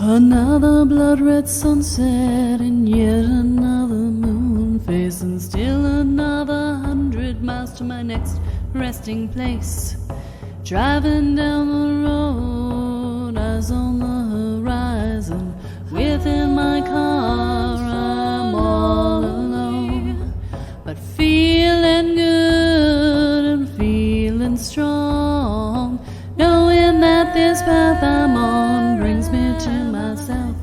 Another blood-red sunset and yet another moon face, and still another 100 miles to my next resting place. Driving down the road, eyes on the horizon. Within my car, I'm all alone, but feeling good and feeling strong, knowing that this path I'm on brings me to myself.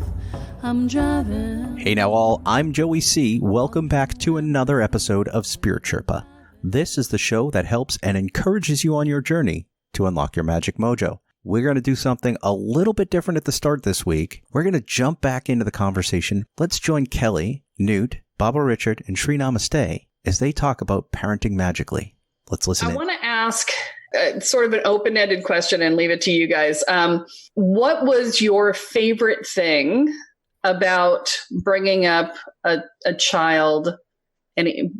I'm driving. Hey now all, I'm Joey C. Welcome back to another episode of Spirit Sherpa. This is the show that helps and encourages you on your journey to unlock your magic mojo. We're going to do something a little bit different at the start this week. We're going to jump back into the conversation. Let's join Kelly, Newt, Baba Richard, and Sri Namaste as they talk about parenting magically. Let's listen in. I want to ask sort of an open-ended question and leave it to you guys. What was your favorite thing about bringing up a child,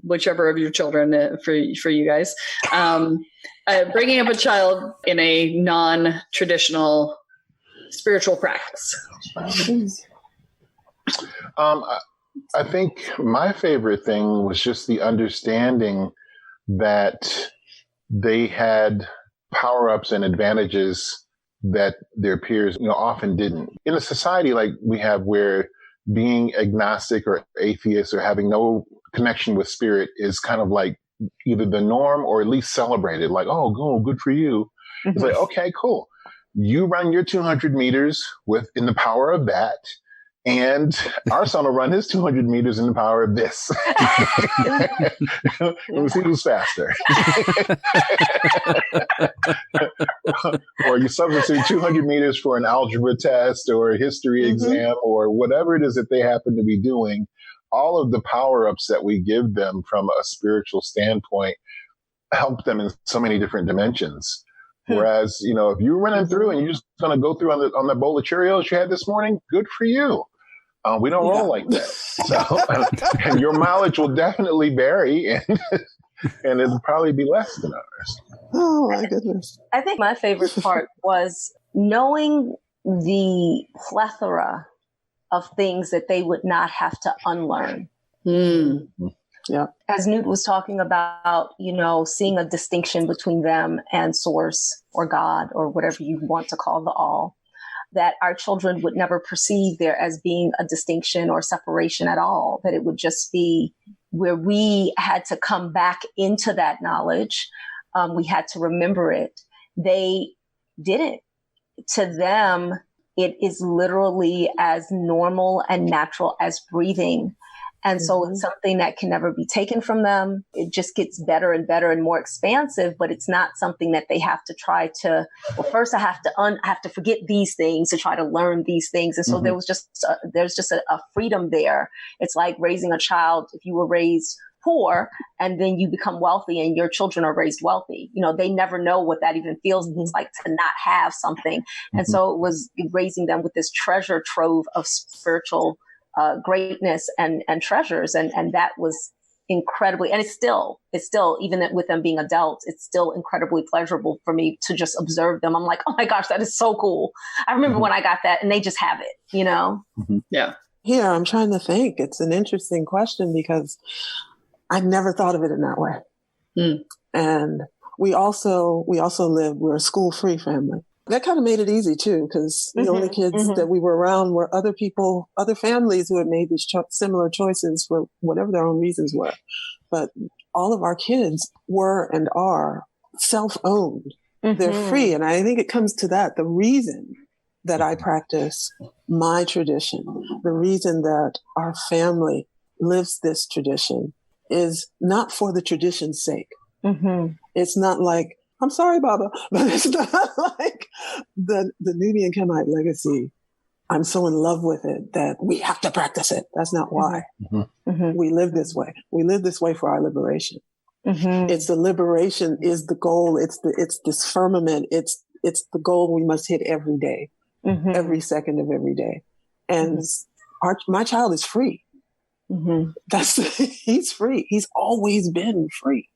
whichever of your children for you guys, bringing up a child in a non-traditional spiritual practice? I think my favorite thing was just the understanding that they had power-ups and advantages that their peers, often didn't. In a society like we have, where being agnostic or atheist or having no connection with spirit is kind of like either the norm or at least celebrated, like, oh, good for you. Mm-hmm. It's like, okay, cool. You run your 200 meters in the power of that, and our son will run his 200 meters in the power of this. We'll see who's faster. Or you substitute 200 meters for an algebra test or a history exam or whatever it is that they happen to be doing. All of the power-ups that we give them from a spiritual standpoint help them in so many different dimensions. Whereas, if you're running through and you're just going to go through on the bowl of Cheerios you had this morning, good for you. We don't roll like that. So, and your mileage will definitely vary, and it'll probably be less than ours. Oh, my goodness. I think my favorite part was knowing the plethora of things that they would not have to unlearn. Yeah. As Newt was talking about, seeing a distinction between them and source or God or whatever you want to call the all, that our children would never perceive there as being a distinction or separation at all, that it would just be where we had to come back into that knowledge. We had to remember it. They didn't. To them, it is literally as normal and natural as breathing. And so it's something that can never be taken from them. It just gets better and better and more expansive, but it's not something that they have to try to, first I have to forget these things to try to learn these things. And so there's just a freedom there. It's like raising a child. If you were raised poor and then you become wealthy and your children are raised wealthy, they never know what that even feels like to not have something. And so it was raising them with this treasure trove of spiritual greatness and treasures. And that was incredibly, and it's still, even with them being adults, it's still incredibly pleasurable for me to just observe them. I'm like, oh my gosh, that is so cool. I remember when I got that, and they just have it, Yeah. Yeah. I'm trying to think. It's an interesting question because I never thought of it in that way. And we're a school-free family. That kind of made it easy too, because the only kids that we were around were other families who had made these similar choices for whatever their own reasons were. But all of our kids were and are self-owned. They're free. And I think it comes to that. The reason that I practice my tradition, the reason that our family lives this tradition is not for the tradition's sake. It's not like, I'm sorry, Baba, but it's not like the Nubian Kemite legacy. I'm so in love with it that we have to practice it. That's not why. We live this way. We live this way for our liberation. It's the liberation is the goal. It's this firmament. It's the goal we must hit every day, every second of every day. And my child is free. He's free. He's always been free.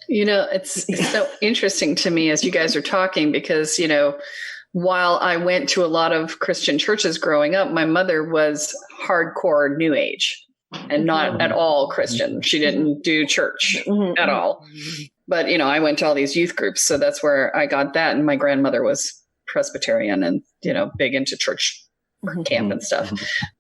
It's so interesting to me as you guys are talking, because, while I went to a lot of Christian churches growing up, my mother was hardcore New Age and not at all Christian. She didn't do church at all. But, you know, I went to all these youth groups. So that's where I got that. And my grandmother was Presbyterian and, you know, big into church camp and stuff.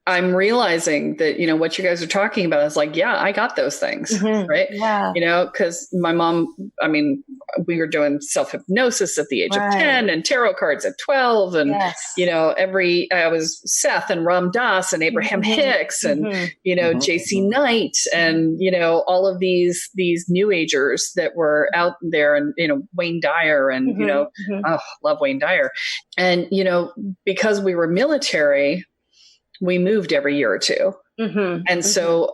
I'm realizing that, you know, what you guys are talking about is like, yeah, I got those things, right? Yeah. You know, because my mom, I mean, we were doing self-hypnosis at the age of 10 and tarot cards at 12. And, you know, I was Seth and Ram Dass and Abraham Hicks and, you know, JC Knight and, you know, all of these New Agers that were out there and, you know, Wayne Dyer and, you know, oh, love Wayne Dyer. And, you know, because we were military, we moved every year or two. And so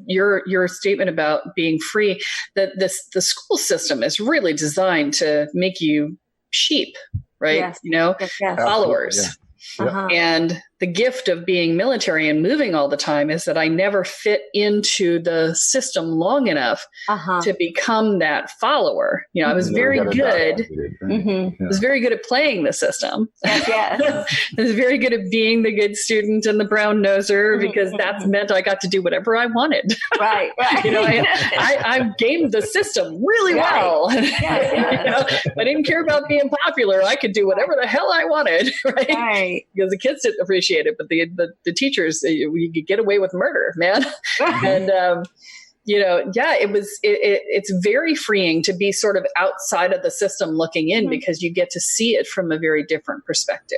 your statement about being free, that the school system is really designed to make you sheep, right? Yes. You know, followers. And the gift of being military and moving all the time is that I never fit into the system long enough to become that follower. You know, I was very good. I was very good at playing the system. I was very good at being the good student and the brown noser because that meant I got to do whatever I wanted. Right. You know, I gamed the system really well. You know, I didn't care about being popular. I could do whatever the hell I wanted. Right. Because the kids didn't appreciate it, but the teachers, you could get away with murder, man. And, you know, it's very freeing to be sort of outside of the system looking in because you get to see it from a very different perspective.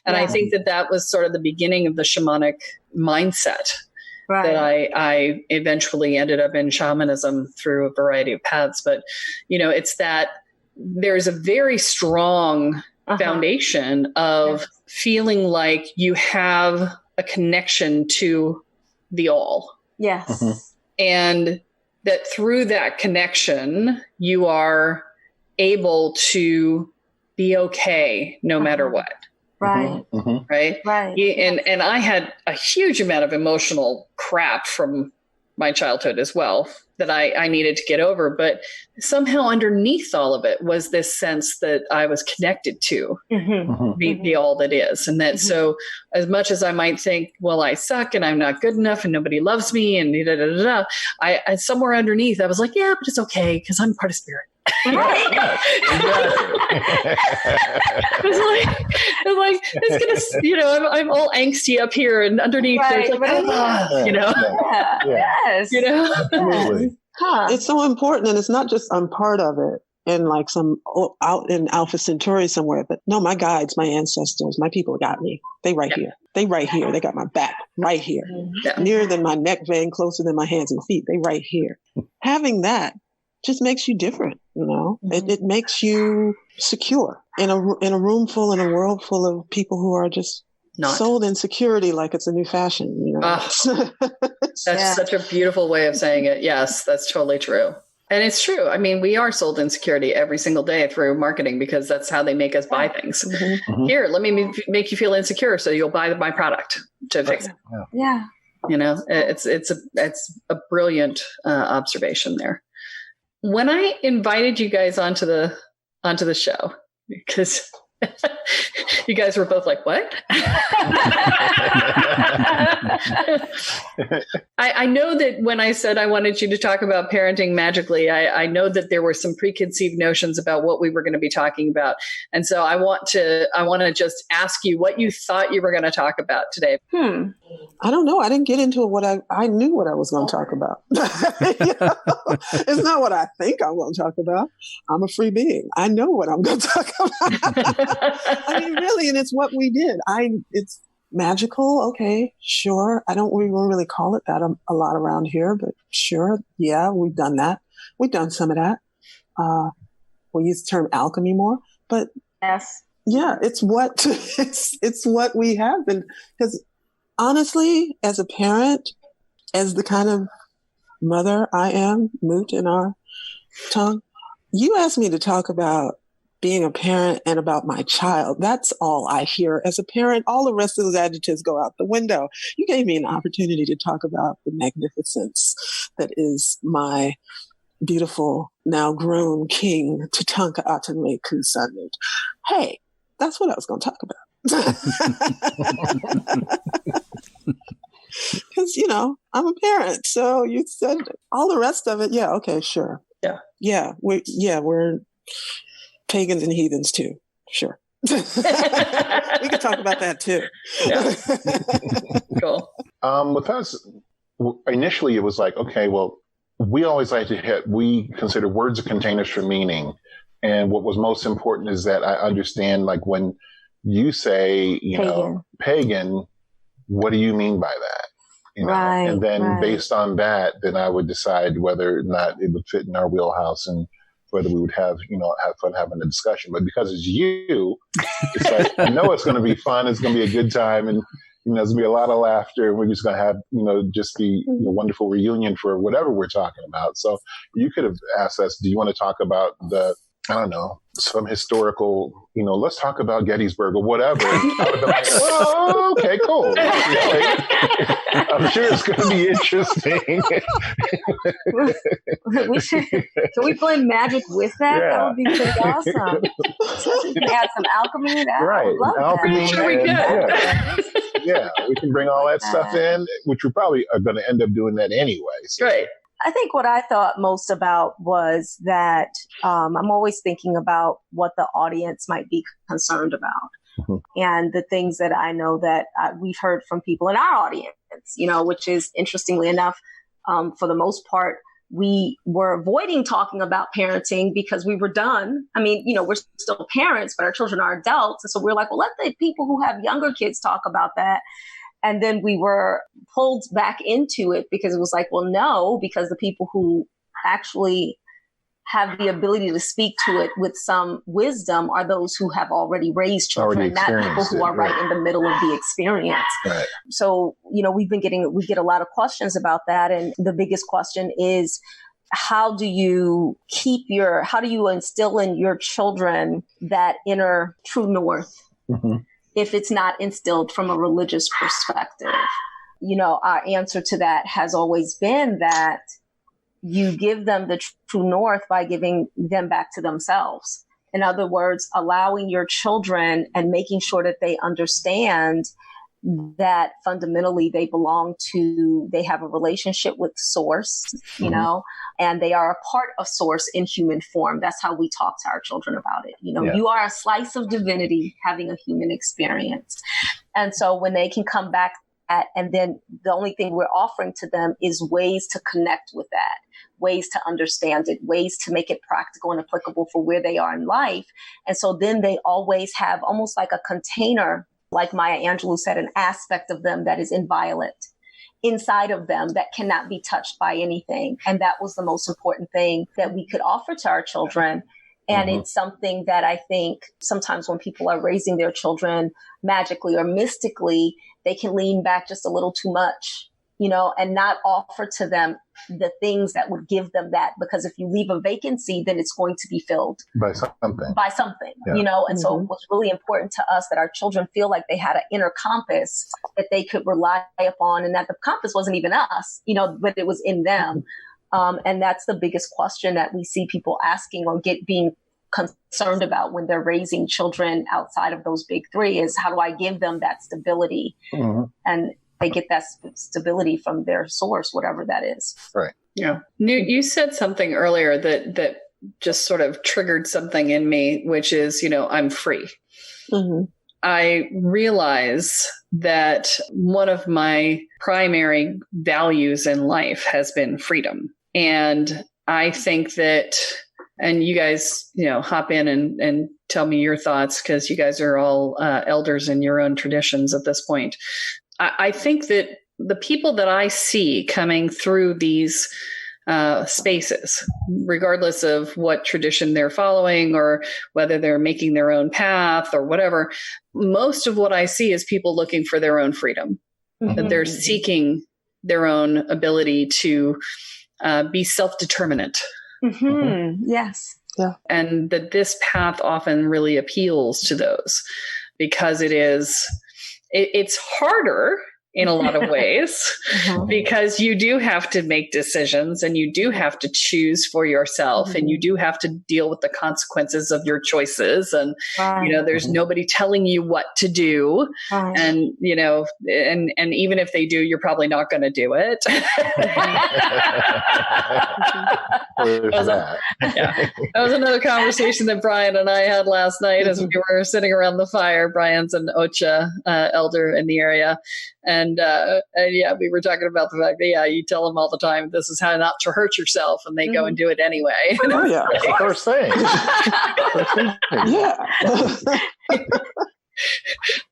And I think that was sort of the beginning of the shamanic mindset that I eventually ended up in shamanism through a variety of paths. But, you know, it's that there's a very strong foundation of feeling like you have a connection to the all. Yes. And that through that connection, you are able to be okay no matter what. Right. Right. And I had a huge amount of emotional crap from my childhood as well that I needed to get over. But somehow underneath all of it was this sense that I was connected to the all that is. And that so as much as I might think, well, I suck and I'm not good enough and nobody loves me and I somewhere underneath I was like, yeah, but it's okay because I'm part of spirit. It's like it's gonna, you know, I'm all angsty up here and underneath there's like, you know, you know, absolutely. It's so important, and it's not just I'm part of it and like some out in Alpha Centauri somewhere, but no, my guides, my ancestors, my people got me. They right here. They right here. They got my back right here, nearer than my neck vein, closer than my hands and feet. They right here. Having that just makes you different, you know. It makes you secure in a room full, in a world full of people who are just sold in security like it's a new fashion, you know. That's such a beautiful way of saying it. Yes, that's totally true. And it's true. I mean, we are sold insecurity every single day through marketing because that's how they make us buy things. Here, let me make you feel insecure so you'll buy my product to fix it. Yeah. You know, it's a brilliant observation there. When I invited you guys onto the show, because you guys were both like, what? I know that when I said I wanted you to talk about parenting magically, I know that there were some preconceived notions about what we were going to be talking about. And so I want to just ask you what you thought you were going to talk about today. I don't know. I didn't get into what I knew what I was going to talk about. You know? It's not what I think I'm going to talk about. I'm a free being. I know what I'm going to talk about. I mean, really, and it's what we did. It's magical. Okay, sure. We don't really call it that a lot around here, but sure. Yeah, we've done that. We've done some of that. We use the term alchemy more, but yeah, it's what it's what we have been. Because honestly, as a parent, as the kind of mother I am, moot in our tongue, you asked me to talk about being a parent and about my child. That's all I hear as a parent. All the rest of those adjectives go out the window. You gave me an opportunity to talk about the magnificence that is my beautiful, now grown king, Tatanka Atanwe Kusanut. Hey, That's what I was going to talk about. Because, I'm a parent. So you said all the rest of it. Yeah. Okay, sure. Yeah. Yeah. We're pagans and heathens too. Sure. We could talk about that too. Yeah. Cool. With us, initially it was like, okay, well, we always like we consider words are containers for meaning. And what was most important is that I understand, like, when you say, pagan, what do you mean by that? Right, and then based on that, then I would decide whether or not it would fit in our wheelhouse and whether we would have fun having a discussion. But because it's you, it's like, I know it's going to be fun. It's going to be a good time. And, there's going to be a lot of laughter. And we're just going to have, just the wonderful reunion for whatever we're talking about. So you could have asked us, do you want to talk about some historical, let's talk about Gettysburg or whatever. And I would be like, well, okay, cool. I'm sure it's going to be interesting. Can we blend magic with that? Yeah. That would be pretty awesome. We can add some alchemy to that. Right. I would love Alchemy. that. Sure we could. Yeah, we can bring all that stuff in, which we probably are going to end up doing that anyway. So. Right. I think what I thought most about was that I'm always thinking about what the audience might be concerned about. Mm-hmm. And the things that I know that we've heard from people in our audience, which is, interestingly enough, for the most part, we were avoiding talking about parenting because we were done. I mean, we're still parents, but our children are adults. And so we're like, well, let the people who have younger kids talk about that. And then we were pulled back into it because it was like, well, no, because the people who actually have the ability to speak to it with some wisdom are those who have already raised children, not people who are right in the middle of the experience. Right. So, we get a lot of questions about that. And the biggest question is, how do you instill in your children that inner true north? Mm-hmm. If it's not instilled from a religious perspective? Our answer to that has always been that you give them the true north by giving them back to themselves. In other words, allowing your children and making sure that they understand that fundamentally they have a relationship with source, mm-hmm. And they are a part of source in human form. That's how we talk to our children about it. You are a slice of divinity having a human experience. And so when they can come back and then the only thing we're offering to them is ways to connect with that, ways to understand it, ways to make it practical and applicable for where they are in life. And so then they always have almost like a container, like Maya Angelou said, an aspect of them that is inviolate inside of them that cannot be touched by anything. And that was the most important thing that we could offer to our children. And mm-hmm. It's something that I think sometimes when people are raising their children magically or mystically, they can lean back just a little too much, and not offer to them the things that would give them that. Because if you leave a vacancy, then it's going to be filled by something, yeah. And mm-hmm. So it was really important to us that our children feel like they had an inner compass that they could rely upon, and that the compass wasn't even us, but it was in them. And that's the biggest question that we see people asking or being concerned about when they're raising children outside of those big three is, how do I give them that stability? Mm-hmm. And they get that stability from their source, whatever that is. Right. Yeah. You said something earlier that just sort of triggered something in me, which is, I'm free. Mm-hmm. I realize that one of my primary values in life has been freedom. And I think that, and you guys, hop in and tell me your thoughts, because you guys are all elders in your own traditions at this point. I think that the people that I see coming through these spaces, regardless of what tradition they're following or whether they're making their own path or whatever, most of what I see is people looking for their own freedom, mm-hmm. that they're seeking their own ability to be self-determinant. Mm-hmm. Mm-hmm. Yes. Yeah. And that this path often really appeals to those because it's harder in a lot of ways, because you do have to make decisions and you do have to choose for yourself and you do have to deal with the consequences of your choices. And, there's nobody telling you what to do. And, and even if they do, you're probably not going to do it. That was another conversation that Brian and I had last night as we were sitting around the fire. Brian's an Ocha elder in the area. And we were talking about the fact that, you tell them all the time, this is how not to hurt yourself. And they go and do it anyway. Oh, yeah. First thing.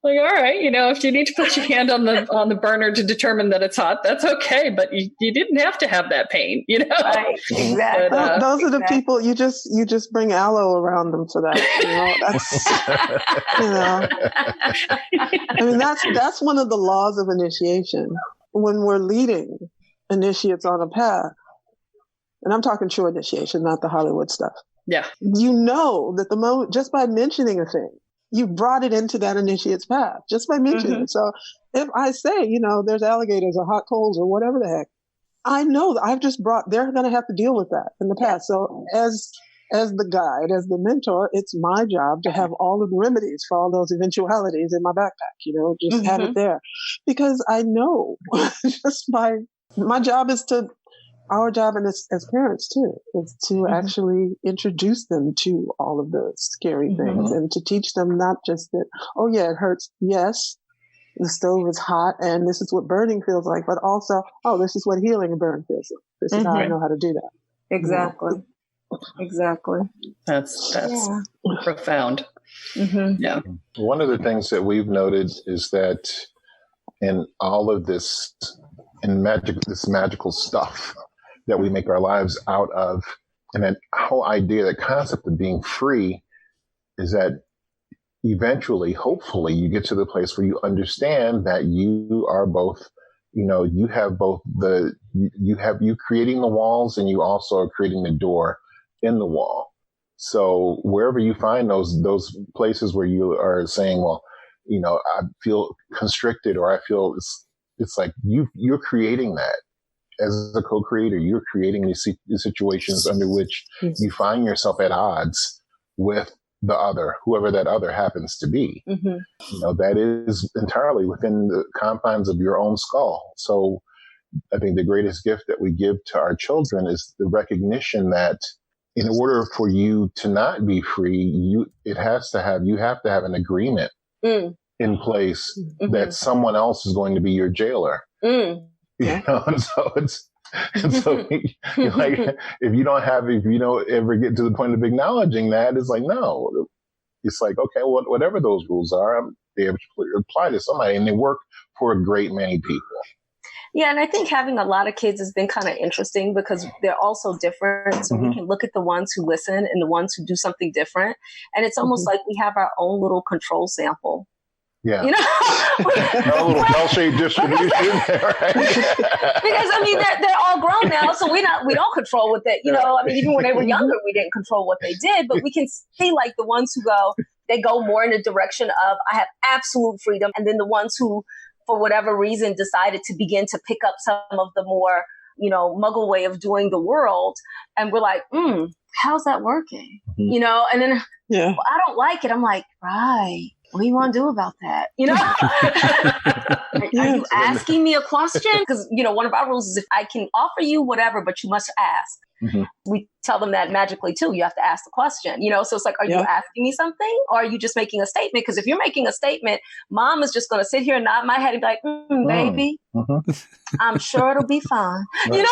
Like, all right, if you need to put your hand on the burner to determine that it's hot, that's okay. But you didn't have to have that pain, Right, exactly. But, those are the people you just bring aloe around them for that. That's I mean that's one of the laws of initiation. When we're leading initiates on a path, and I'm talking true initiation, not the Hollywood stuff. Yeah, that the moment just by mentioning a thing, you brought it into that initiate's path just by mentioning it. So if I say, there's alligators or hot coals or whatever the heck, I know that I've just they're going to have to deal with that in the past. So as the guide, as the mentor, it's my job to have all of the remedies for all those eventualities in my backpack, just have it there. Because I know just my job is our job and as parents too, is to actually introduce them to all of the scary things and to teach them not just that, oh yeah, it hurts. Yes, the stove is hot and this is what burning feels like, but also, oh, this is what healing a burn feels like. This is how I know how to do that. Exactly. Exactly. That's profound. Yeah. One of the things that we've noted is that in all of this, this magical stuff that we make our lives out of, and that whole idea, that concept of being free, is that eventually, hopefully, you get to the place where you understand that you are both, you have both you creating the walls and you also are creating the door in the wall. So wherever you find those places where you are saying, well, I feel constricted, or I feel it's like you're creating that. As a co-creator, you're creating these situations under which you find yourself at odds with the other, whoever that other happens to be. That is entirely within the confines of your own skull. So I think the greatest gift that we give to our children is the recognition that in order for you to not be free, you have to have an agreement in place that someone else is going to be your jailer. And so like, if you don't ever get to the point of acknowledging that, it's like, no, it's like, okay, well, whatever those rules are, they apply to somebody and they work for a great many people. Yeah, and I think having a lot of kids has been kind of interesting because they're all so different. So we can look at the ones who listen and the ones who do something different. And it's almost like we have our own little control sample. Yeah. A little bell-shaped distribution there, right? Because they're all grown now, so we don't control what they, even when they were younger, we didn't control what they did, but we can see like the ones who they go more in the direction of I have absolute freedom, and then the ones who, for whatever reason, decided to begin to pick up some of the more, muggle way of doing the world, and we're like, how's that working? And then well, I don't like it. I'm like, right. What do you want to do about that? Are you asking me a question? Because, one of our rules is if I can offer you whatever, but you must ask. We tell them that magically too. You have to ask the question, so it's like, are you asking me something or are you just making a statement? Because if you're making a statement, mom is just going to sit here and nod my head and be like, baby, I'm sure it'll be fine. And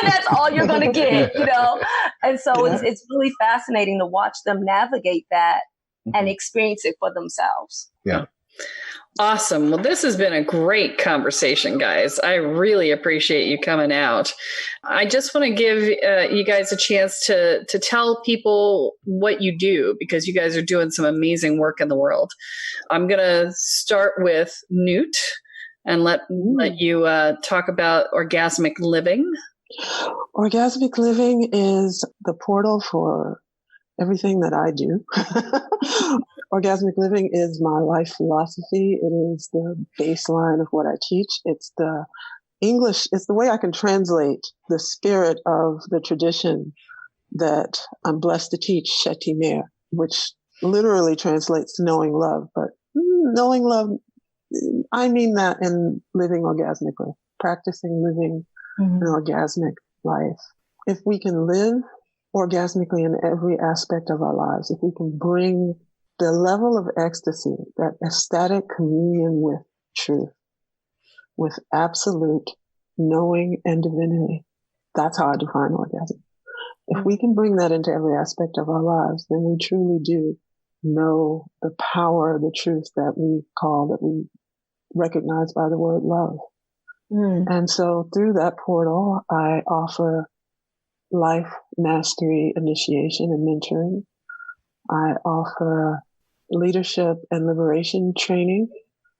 that's all you're going to get, And so it's really fascinating to watch them navigate that and experience it for themselves. Yeah. Awesome. Well, this has been a great conversation, guys. I really appreciate you coming out. I just want to give you guys a chance to tell people what you do, because you guys are doing some amazing work in the world. I'm going to start with Newt and let you talk about Orgasmic Living. Orgasmic Living is the portal for everything that I do. Orgasmic living is my life philosophy. It is the baseline of what I teach. It's the way I can translate the spirit of the tradition that I'm blessed to teach, Shetimir, which literally translates to knowing love. But knowing love, I mean that in living orgasmically, practicing living an orgasmic life. If we can live orgasmically in every aspect of our lives, if we can bring the level of ecstasy, that ecstatic communion with truth, with absolute knowing and divinity, that's how I define orgasm. If we can bring that into every aspect of our lives, then we truly do know the power, the truth that we recognize by the word love. And so through that portal, I offer life mastery initiation and mentoring. I offer leadership and liberation training.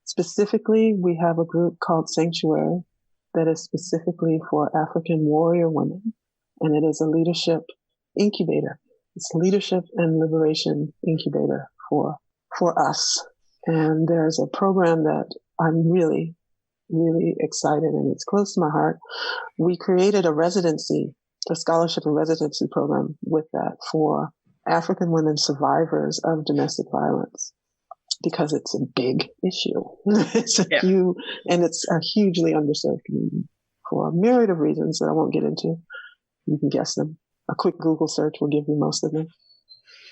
Specifically, we have a group called Sanctuary that is specifically for African warrior women, and it is a leadership incubator. It's leadership and liberation incubator for us. And there's a program that I'm really, really excited, and it's close to my heart. We created a scholarship and residency program with that for African women survivors of domestic violence, because it's a big issue. It's a hugely underserved community for a myriad of reasons that I won't get into. You can guess them. A quick Google search will give you most of them.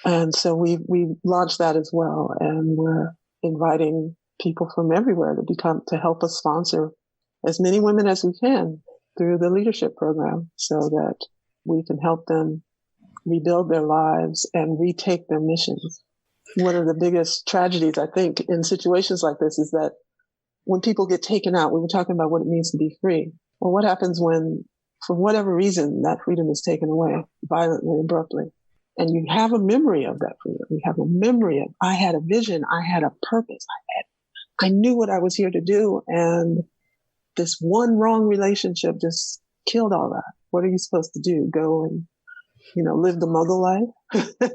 And so we launched that as well, and we're inviting people from everywhere to help us sponsor as many women as we can through the leadership program, so that we can help them rebuild their lives and retake their missions. One of the biggest tragedies, I think, in situations like this is that when people get taken out, we were talking about what it means to be free. Well, what happens when, for whatever reason, that freedom is taken away violently, abruptly? And you have a memory of that freedom. You have a memory of, I had a vision, I had a purpose, I knew what I was here to do, and this one wrong relationship just killed all that. What are you supposed to do? Go and, live the muggle life,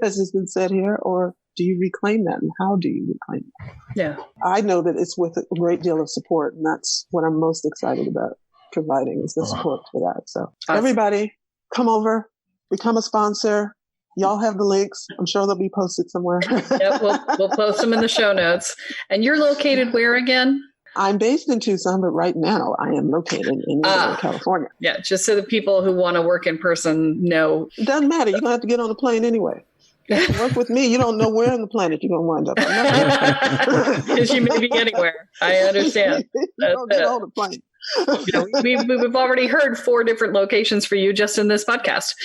as has been said here, or do you reclaim that, and how do you reclaim it? Yeah. I know that it's with a great deal of support, and that's what I'm most excited about providing, is the support for that. So Everybody, come over, become a sponsor. Y'all have the links. I'm sure they'll be posted somewhere. Yep, we'll post them in the show notes. And you're located where again? I'm based in Tucson, but right now I am located in California. Yeah, just so the people who want to work in person know. It doesn't matter. You're going to have to get on a plane anyway. Work with me. You don't know where on the planet you're going to wind up. Because you may be anywhere. I understand. Don't get on the plane. We've already heard 4 different locations for you just in this podcast.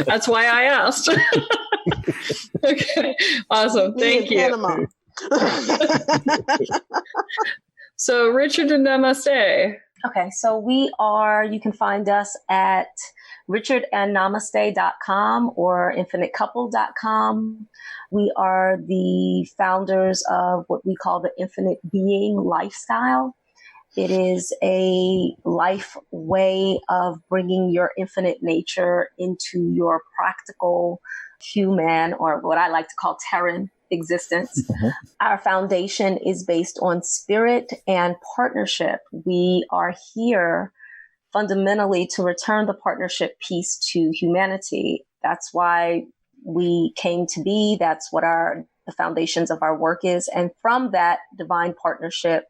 That's why I asked. Okay, awesome. Thank you. Panama. So Richard and Namaste. Okay, so you can find us at richardandnamaste.com or infinitecouple.com. We are the founders of what we call the Infinite Being lifestyle. It is a life way of bringing your infinite nature into your practical human, or what I like to call Terran existence. Our foundation is based on spirit and partnership. We are here fundamentally to return the partnership piece to humanity. That's why we came to be. That's what the foundations of our work is. And from that divine partnership,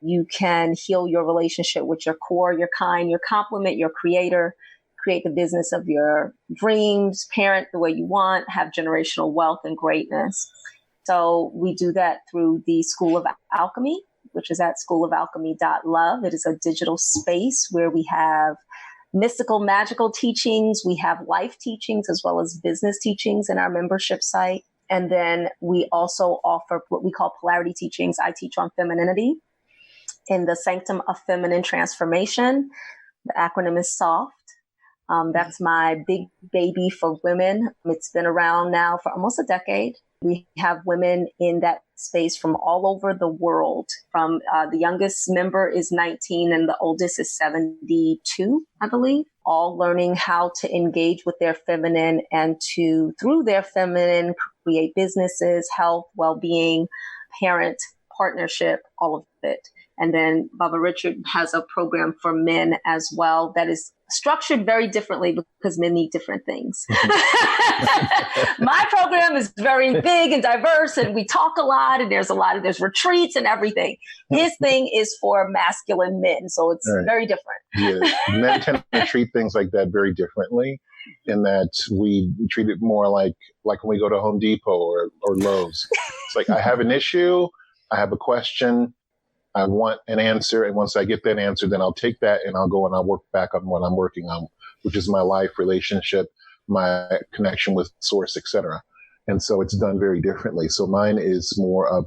you can heal your relationship with your core, your kind, your complement, your creator, create the business of your dreams, parent the way you want, have generational wealth and greatness. So we do that through the School of Alchemy, which is at schoolofalchemy.love. It is a digital space where we have mystical, magical teachings. We have life teachings as well as business teachings in our membership site. And then we also offer what we call polarity teachings. I teach on femininity in the Sanctum of Feminine Transformation. The acronym is SOFT. That's my big baby for women. It's been around now for almost a decade. We have women in that space from all over the world. From the youngest member is 19 and the oldest is 72, I believe, all learning how to engage with their feminine and to, through their feminine, create businesses, health, well-being, parent, partnership, all of it. And then Baba Richard has a program for men as well that is structured very differently because men need different things. My program is very big and diverse, and we talk a lot, and there's retreats and everything. His thing is for masculine men, so it's very different. Yeah, men tend to treat things like that very differently, in that we treat it more like when we go to Home Depot or Lowe's. It's like, I have an issue, I have a question, I want an answer, and once I get that answer, then I'll take that and I'll go and I'll work back on what I'm working on, which is my life, relationship, my connection with source, etc. And so it's done very differently. So mine is more of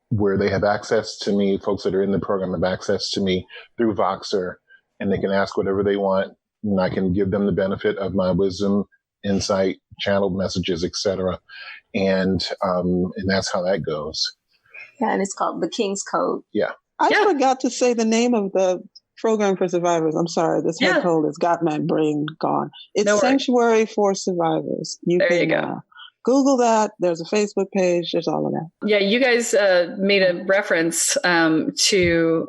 where they have access to me, folks that are in the program have access to me through Voxer, and they can ask whatever they want, and I can give them the benefit of my wisdom, insight, channeled messages, etc. And that's how that goes. Yeah, and it's called the King's Code. Yeah. I forgot to say the name of the program for survivors. I'm sorry. This head cold has got my brain gone. It's Sanctuary for Survivors. You go. Google that. There's a Facebook page. There's all of that. Yeah, you guys made a reference to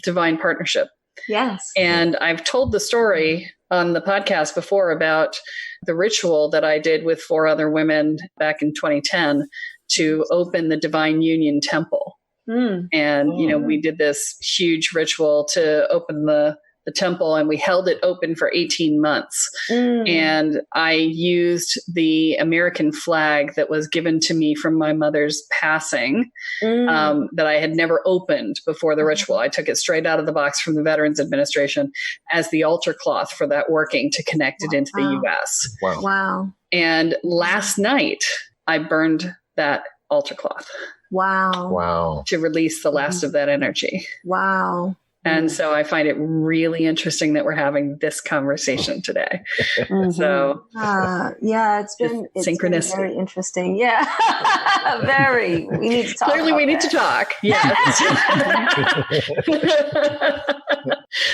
divine partnership. Yes. And I've told the story on the podcast before about the ritual that I did with 4 other women back in 2010 to open the Divine Union Temple. And, we did this huge ritual to open the temple, and we held it open for 18 months. And I used the American flag that was given to me from my mother's passing, that I had never opened before the ritual. I took it straight out of the box from the Veterans Administration as the altar cloth for that working to connect it into the U.S. Wow. And last night I burned that altar cloth. Wow. To release the last of that energy. Wow. And so I find it really interesting that we're having this conversation today. So it's been synchronicity. Been very interesting. Yeah. Very. We need to talk. Clearly we need to talk. Yes.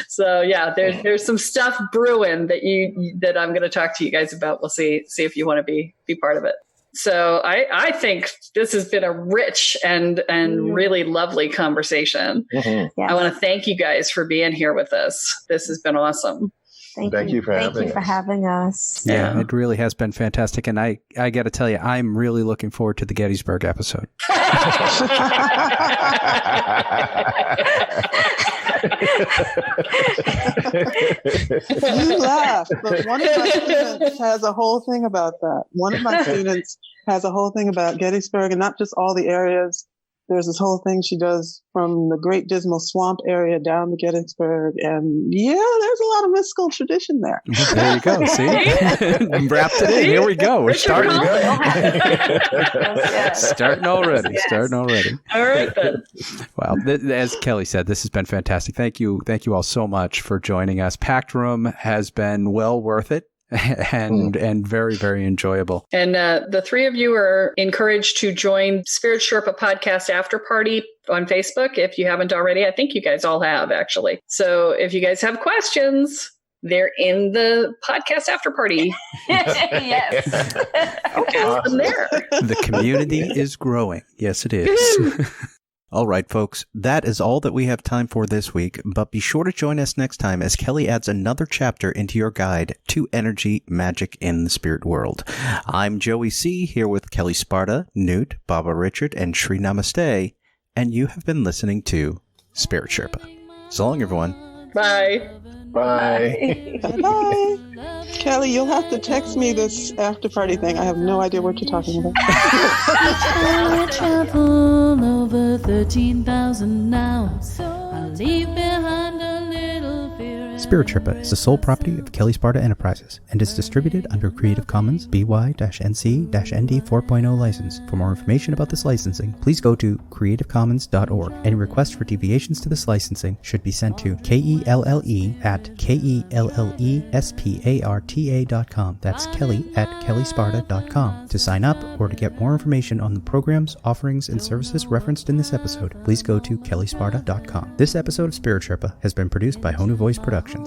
So there's some stuff brewing that I'm going to talk to you guys about. We'll see if you want to be part of it. So I think this has been a rich and really lovely conversation. I want to thank you guys for being here with us. This has been awesome. Thank you for having us. Yeah, it really has been fantastic. And I got to tell you, I'm really looking forward to the Gettysburg episode. You laugh, but one of my students has a whole thing about that. One of my students has a whole thing about Gettysburg, and not just all the areas. There's this whole thing she does from the Great Dismal Swamp area down to Gettysburg. And there's a lot of mystical tradition there. There you go. See? Wrapped it in. Here we go. We're starting. Starting already. All right, then. Wow. As Kelly said, this has been fantastic. Thank you all so much for joining us. Packed Room has been well worth it. And very, very enjoyable. And the 3 of you are encouraged to join Spirit Sherpa Podcast After Party on Facebook if you haven't already. I think you guys all have, actually. So if you guys have questions, they're in the podcast after party. Yes. Ask them there. The community is growing. Yes, it is. All right, folks, that is all that we have time for this week, but be sure to join us next time as Kelly adds another chapter into your guide to energy, magic in the spirit world. I'm Joey C., here with Kelle Sparta, Newt, Baba Richard, and Sri Namaste, and you have been listening to Spirit Sherpa. So long, everyone. Bye. Bye. Bye. Kelly, you'll have to text me this after party thing. I have no idea what you're talking about. I travel over 13,000 now. I leave behind a little fear. Spirit Sherpa is the sole property of Kelle Sparta Enterprises and is distributed under Creative Commons BY-NC-ND 4.0 license. For more information about this licensing, please go to creativecommons.org. Any requests for deviations to this licensing should be sent to KELLE@KELLESPARTA.com. That's Kelly@KelleSparta.com. To sign up or to get more information on the programs, offerings, and services referenced in this episode, please go to KelleSparta.com. This episode of Spirit Sherpa has been produced by Honu Voice Productions.